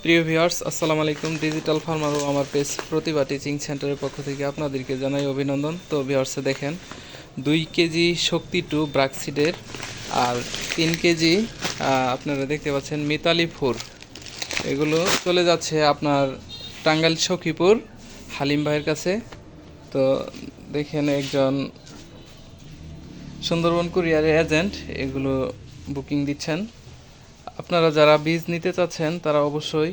প্রিয় ভিউয়ার্স, আসসালামু আলাইকুম। ডিজিটাল ফার্মার ও আমার পেজ প্রতিভা টিচিং সেন্টারের পক্ষ থেকে আপনাদেরকে জানাই অভিনন্দন। তো ভিউয়ার্সে দেখেন 2 কেজি শক্তি টু ব্রাকসিডের আর 3 কেজি আপনারা দেখতে পাচ্ছেন মিতালি ফোর, এগুলো চলে যাচ্ছে আপনার টাঙ্গাইল সখীপুর হালিম ভাইয়ের কাছে। তো দেখেন একজন সুন্দরবন কুরিয়ারের এজেন্ট এগুলো বুকিং দিচ্ছেন। আপনারা যারা বীজ নিতে চাচ্ছেন তারা অবশ্যই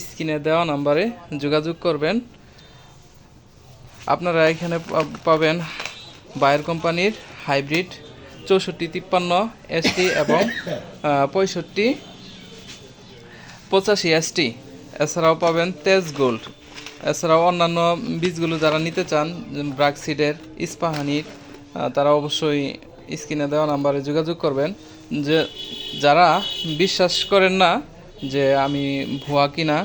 স্ক্রিনে দেওয়া নাম্বারে যোগাযোগ করবেন। আপনারা এখানে পাবেন বায়ার কোম্পানির হাইব্রিড 6453 ST এবং 6585 ST। এছাড়াও পাবেন তেজ গোল্ড। এছাড়াও অন্যান্য বীজগুলো যারা নিতে চান ব্রাকসিডের, ইস্পাহানির, তারা অবশ্যই স্ক্রিনে দেওয়া নাম্বারে যোগাযোগ করবেন। যে যারা বিশ্বাস করেন না যে আমি ভুয়া কিনা,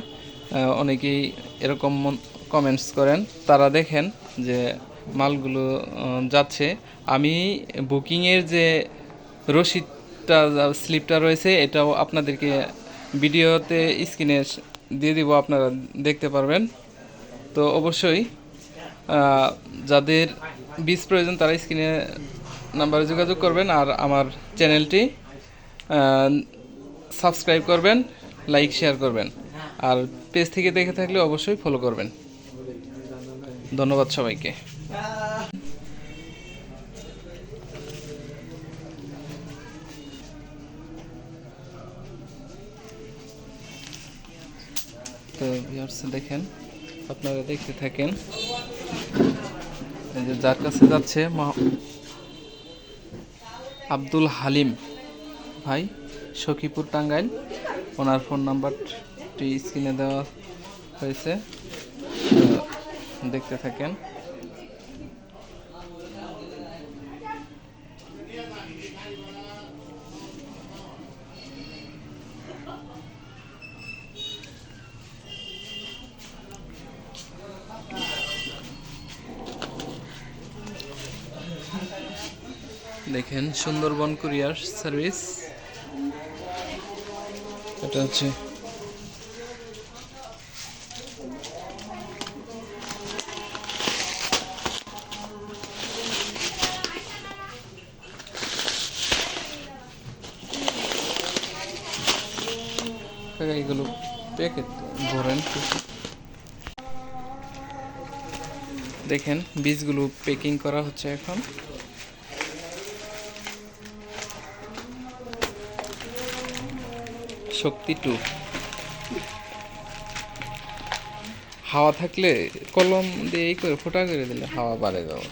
অনেকেই এরকম কমেন্টস করেন, তারা দেখেন যে মালগুলো যাচ্ছে। আমি বুকিংয়ের যে রসিদটা স্লিপটা রয়েছে এটাও আপনাদেরকে ভিডিওতে স্ক্রিনে দিয়ে দিব, আপনারা দেখতে পারবেন। তো অবশ্যই যাদের বীজ প্রয়োজন তারা স্ক্রিনে নাম্বারে যোগাযোগ করবেন আর আমার চ্যানেলটি সাবস্ক্রাইব করবেন, লাইক শেয়ার করবেন, আর পেজ থেকে দেখে থাকলে অবশ্যই ফলো করবেন। ধন্যবাদ সবাইকে। তো ভিউয়ার্স দেখেন, আপনারা দেখতে থাকেন। এই যে যার কাছে যাচ্ছে আব্দুল হালিম ভাই, সখীপুর টাঙ্গাইল। ওনার ফোন নাম্বারটি স্ক্রিনে দেওয়া হয়েছে, দেখতে থাকেন। দেখেন সুন্দরবন কুরিয়ার সার্ভিস, এটা হচ্ছে এগুলো প্যাকেট ভরেন। দেখেন বীজগুলো প্যাকিং করা হচ্ছে এখন। শক্তি টু, হাওয়া থাকলে কলম দিয়ে এই করে ফোটা করে দিলে হাওয়া বাড়ে যাবে।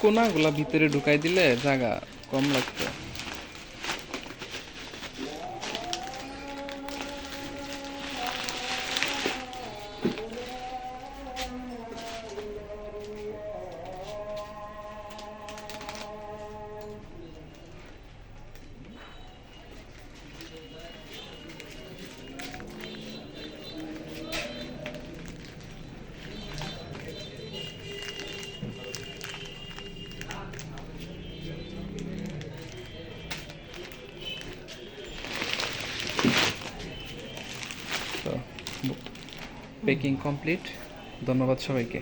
কোনাগুলা ভিতরে ঢুকাই দিলে জায়গা কম লাগতো। তো প্যাকিং কমপ্লিট। ধন্যবাদ সবাইকে।